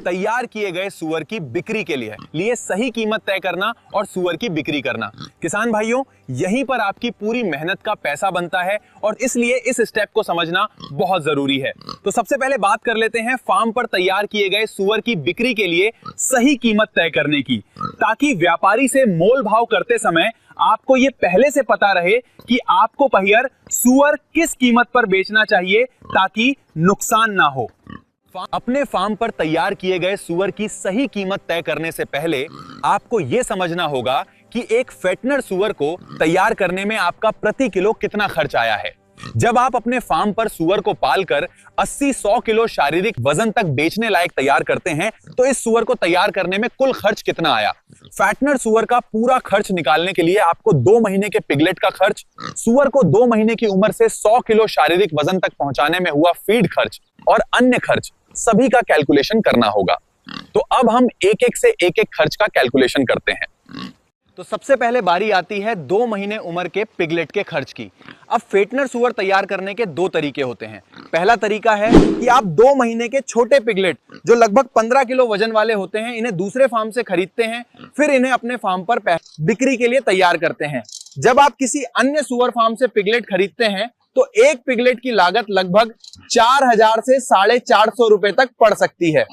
तैयार किए गए सुअर की बिक्री के लिए सही कीमत तय करना और सुअर की बिक्री करना। किसान भाइयों, यहीं पर आपकी पूरी मेहनत का पैसा बनता है और इसलिए इस स्टेप को समझना बहुत जरूरी है। तो सबसे पहले बात कर लेते हैं फार्म पर तैयार किए गए सुअर की बिक्री के लिए सही कीमत तय करने की, ताकि व्यापारी से मोल भाव करते समय आपको ये पहले से पता रहे कि आपको पहियर सुअर किस कीमत पर बेचना चाहिए ताकि नुकसान ना हो। अपने फार्म पर तैयार किए गए सुअर की सही कीमत तय करने से पहले आपको यह समझना होगा कि एक फेटनर सुअर को तैयार करने में आपका प्रति किलो कितना खर्च आया है। जब आप अपने फार्म पर सुअर को पालकर 80-100 किलो शारीरिक वजन तक बेचने लायक तैयार करते हैं, तो इस सुअर को तैयार करने में कुल खर्च कितना आया। फैटनर सुअर का पूरा खर्च निकालने के लिए आपको 2 महीने के पिगलेट का खर्च, सुअर को 2 महीने की उम्र से 100 किलो शारीरिक वजन तक पहुंचाने में हुआ फीड खर्च और अन्य खर्च सभी का कैलकुलेशन करना होगा। तो अब हम एक एक खर्च का कैलकुलेशन करते हैं। तो सबसे पहले बारी आती है 2 महीने उम्र के पिगलेट के खर्च की। अब फेटनर सुअर तैयार करने के 2 तरीके होते हैं। पहला तरीका है कि आप 2 महीने के छोटे पिगलेट जो लगभग 15 किलो वजन वाले होते हैं, इन्हें दूसरे फार्म से खरीदते हैं, फिर इन्हें अपने फार्म पर बिक्री के लिए तैयार करते हैं। जब आप किसी अन्य सुअर फार्म से पिगलेट खरीदते हैं तो एक पिगलेट की लागत लगभग 4000 से 450 रुपए तक पड़ सकती है।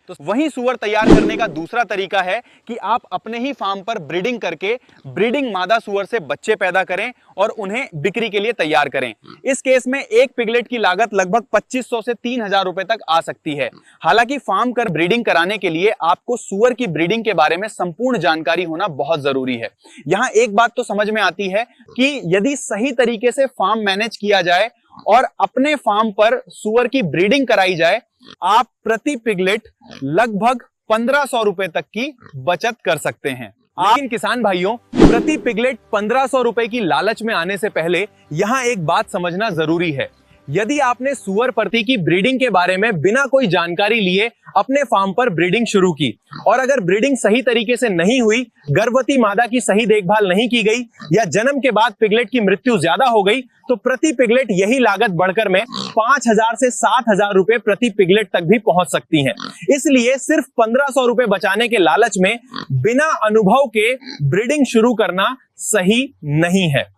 तो वहीं सुअर तैयार करने का दूसरा तरीका है कि आप अपने ही फार्म पर ब्रीडिंग करके ब्रीडिंग मादा सुअर से बच्चे पैदा करें और उन्हें बिक्री के लिए तैयार करें। इस केस में एक पिगलेट की लागत लगभग 2500 से 3000 रुपए तक आ सकती है। हालांकि फार्म कर ब्रीडिंग कराने के लिए आपको सुअर की ब्रीडिंग के बारे में संपूर्ण जानकारी होना बहुत जरूरी है। यहाँ एक बात तो समझ में आती है कि यदि सही तरीके से फार्म मैनेज किया जाए और अपने फार्म पर सुअर की ब्रीडिंग कराई जाए, आप प्रति पिगलेट लगभग 1500 रुपए तक की बचत कर सकते हैं। लेकिन किसान भाइयों, प्रति पिगलेट 1500 रुपए की लालच में आने से पहले यहां एक बात समझना जरूरी है। यदि आपने सुअर प्रति की ब्रीडिंग के बारे में बिना कोई जानकारी लिए अपने फार्म पर ब्रीडिंग शुरू की और अगर ब्रीडिंग सही तरीके से नहीं हुई, गर्भवती मादा की सही देखभाल नहीं की गई या जन्म के बाद पिगलेट की मृत्यु ज्यादा हो गई, तो प्रति पिगलेट यही लागत बढ़कर में 5000 से 7000 रुपए प्रति पिगलेट तक भी पहुंच सकती है। इसलिए सिर्फ 1500 रुपए बचाने के लालच में बिना अनुभव के ब्रीडिंग शुरू करना सही नहीं है।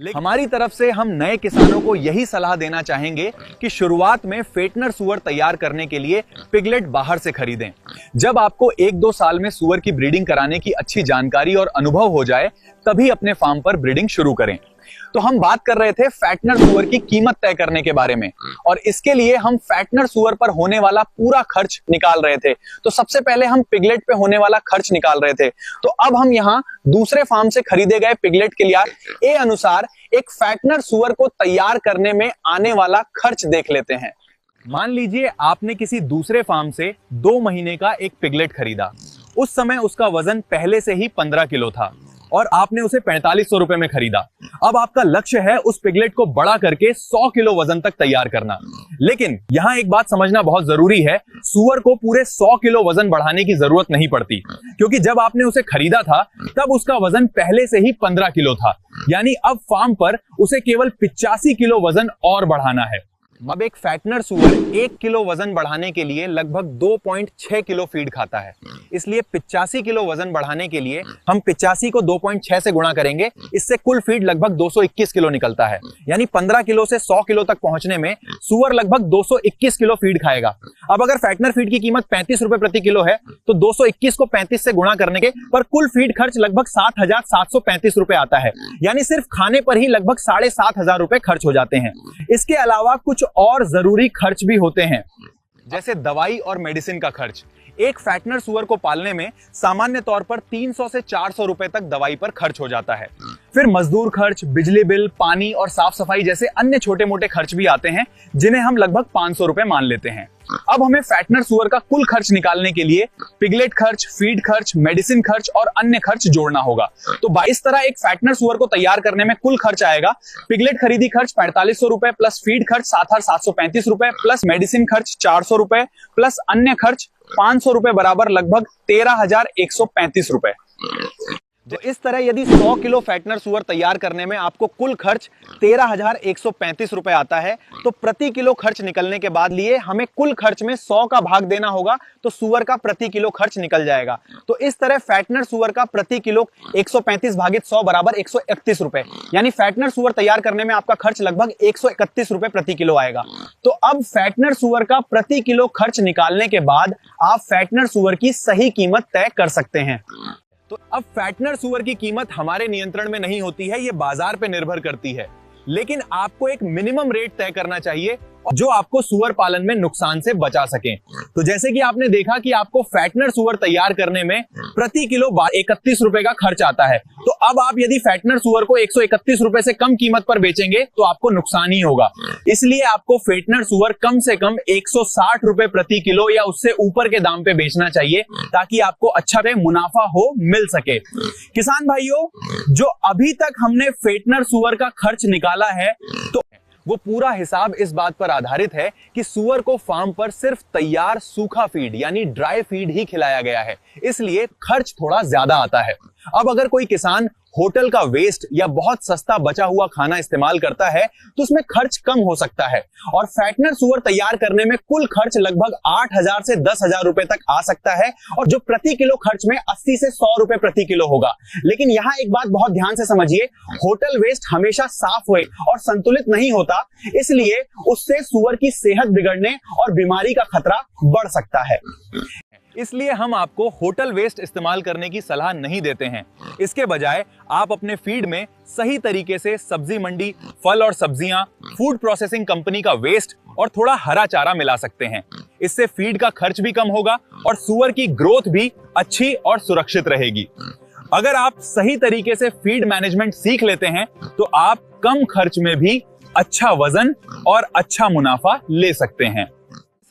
हमारी तरफ से हम नए किसानों को यही सलाह देना चाहेंगे कि शुरुआत में फेटनर सुअर तैयार करने के लिए पिगलेट बाहर से खरीदें। जब आपको 1-2 साल में सुअर की ब्रीडिंग कराने की अच्छी जानकारी और अनुभव हो जाए, तभी अपने फार्म पर ब्रीडिंग शुरू करें। तो हम बात कर रहे थे फैटनर सुअर की कीमत तय करने के बारे में और इसके लिए हम फैटनर सुअर पर होने वाला पूरा खर्च निकाल रहे थे। तो सबसे पहले हम पिगलेट पे होने वाला खर्च निकाल रहे थे। तो अब हम यहाँ दूसरे फार्म से खरीदे गए पिगलेट के लिए अनुसार एक फैटनर सुअर को तैयार करने में आने वाला खर्च देख लेते हैं। मान लीजिए आपने किसी दूसरे फार्म से 2 महीने का एक पिगलेट खरीदा। उस समय उसका वजन पहले से ही 15 किलो था और आपने उसे 4500 रुपए में खरीदा। अब आपका लक्ष्य है उस पिगलेट को बड़ा करके 100 किलो वजन तक तैयार करना। लेकिन यहां एक बात समझना बहुत जरूरी है, सुअर को पूरे 100 किलो वजन बढ़ाने की जरूरत नहीं पड़ती, क्योंकि जब आपने उसे खरीदा था तब उसका वजन पहले से ही 15 किलो था। यानी अब फार्म पर उसे केवल 85 किलो वजन और बढ़ाना है। अब एक फैटनर सुअर 1 किलो वजन बढ़ाने के लिए लगभग 2.6 किलो फीड खाता है। इसलिए 85 किलो वजन बढ़ाने के लिए हम 85 को 2.6 से गुणा करेंगे। इससे कुल फीड लगभग 221 किलो निकलता है। यानी 15 किलो से 100 किलो तक पहुंचने में सुअर लगभग 221 किलो फीड खाएगा। अब अगर फैटनर फीड की कीमत 35 रुपए प्रति किलो है, तो 221 को 35 से गुणा करने के पर कुल फीड खर्च लगभग 7,735 रुपए आता है। यानी सिर्फ खाने पर ही लगभग 7,500 रुपए खर्च हो जाते हैं। इसके अलावा कुछ और जरूरी खर्च भी होते हैं, जैसे दवाई और मेडिसिन का खर्च। एक फैटनर सुअर को पालने में सामान्य तौर पर 300 से 400 रुपए तक दवाई पर खर्च हो जाता है। फिर मजदूर खर्च, बिजली बिल, पानी और साफ सफाई जैसे अन्य छोटे मोटे खर्च भी आते हैं, जिन्हें हम लगभग 500 रुपए मान लेते हैं। अब हमें फैटनर सुअर का कुल खर्च निकालने के लिए पिगलेट खर्च, फीड खर्च, मेडिसिन खर्च और अन्य खर्च जोड़ना होगा। तो इस तरह एक फैटनर सुअर को तैयार करने में कुल खर्च आएगा: पिगलेट खरीदी खर्च 4500 रुपए प्लस फीड खर्च 7,735 रुपए प्लस मेडिसिन खर्च 400 रुपए प्लस अन्य खर्च 500 रुपए बराबर लगभग 13,135 रुपए। तो इस तरह यदि 100 किलो फैटनर सुअर तैयार करने में आपको कुल खर्च 13,135 रुपए आता है, तो प्रति किलो खर्च निकलने के बाद लिए हमें कुल खर्च में 100 का भाग देना होगा, तो सुअर का प्रति किलो खर्च निकल जाएगा। तो इस तरह फैटनर सुअर का प्रति किलो 135 भागित 100 बराबर 131 रुपए, यानी फैटनर सुअर तैयार करने में आपका खर्च लगभग 131 रुपए प्रति किलो आएगा। तो अब फैटनर सुअर का प्रति किलो खर्च निकालने के बाद आप फैटनर सुअर की सही कीमत तय कर सकते हैं। तो अब फैटनर सुअर की कीमत हमारे नियंत्रण में नहीं होती है, ये बाजार पे निर्भर करती है, लेकिन आपको एक मिनिमम रेट तय करना चाहिए जो आपको सुअर पालन में नुकसान से बचा सके। तो जैसे कि आपने देखा कि आपको फैटनर सुअर तैयार करने में प्रति किलो 31 रुपए का खर्च आता है, तो अब आप यदि फैटनर सुअर को 131 रुपए से कम कीमत पर बेचेंगे तो आपको नुकसान ही होगा। इसलिए आपको फैटनर सुअर कम से कम 160 रुपए प्रति किलो या उससे ऊपर के दाम पे बेचना चाहिए, ताकि आपको अच्छा पे मुनाफा हो मिल सके। किसान भाइयों, जो अभी तक हमने फैटनर सुअर का खर्च निकाला है, तो वो पूरा हिसाब इस बात पर आधारित है कि सुअर को फार्म पर सिर्फ तैयार सूखा फीड यानी ड्राई फीड ही खिलाया गया है, इसलिए खर्च थोड़ा ज्यादा आता है। अब अगर कोई किसान होटल का वेस्ट या बहुत सस्ता बचा हुआ खाना इस्तेमाल करता है तो उसमें खर्च कम हो सकता है, और फैटनर सुअर तैयार करने में कुल खर्च लगभग 8,000 से 10,000 रुपए तक आ सकता है, और जो प्रति किलो खर्च में 80 से 100 रुपए प्रति किलो होगा। लेकिन यहाँ एक बात बहुत ध्यान से समझिए, होटल वेस्ट हमेशा साफ हुए और संतुलित नहीं होता, इसलिए उससे सुअर की सेहत बिगड़ने और बीमारी का खतरा बढ़ सकता है। इसलिए हम आपको होटल वेस्ट इस्तेमाल करने की सलाह नहीं देते हैं। इसके बजाय आप अपने फीड में सही तरीके से सब्जी मंडी, फल और सब्जियां, फूड प्रोसेसिंग कंपनी का वेस्ट और थोड़ा हरा चारा मिला सकते हैं। इससे फीड का खर्च भी कम होगा और सुअर की ग्रोथ भी अच्छी और सुरक्षित रहेगी। अगर आप सही तरीके से फीड मैनेजमेंट सीख लेते हैं तो आप कम खर्च में भी अच्छा वजन और अच्छा मुनाफा ले सकते हैं।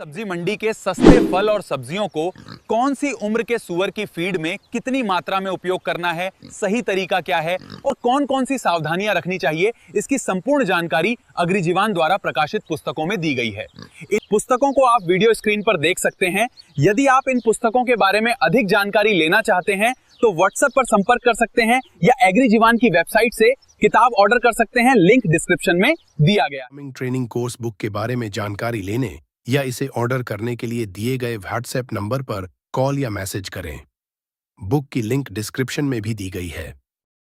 सब्जी मंडी के सस्ते फल और सब्जियों को कौन सी उम्र के सुअर की फीड में कितनी मात्रा में उपयोग करना है, सही तरीका क्या है और कौन कौन सी सावधानियां रखनी चाहिए, इसकी संपूर्ण जानकारी अग्रिजीवान द्वारा प्रकाशित पुस्तकों में दी गई है। इन पुस्तकों को आप वीडियो स्क्रीन पर देख सकते हैं। यदि आप इन पुस्तकों के बारे में अधिक जानकारी लेना चाहते हैं तो व्हाट्सएप पर संपर्क कर सकते हैं या एग्रीजीवान की वेबसाइट से किताब ऑर्डर कर सकते हैं, लिंक डिस्क्रिप्शन में दिया गया। ट्रेनिंग कोर्स बुक के बारे में जानकारी लेने या इसे ऑर्डर करने के लिए दिए गए व्हाट्सएप नंबर पर कॉल या मैसेज करें। बुक की लिंक डिस्क्रिप्शन में भी दी गई है।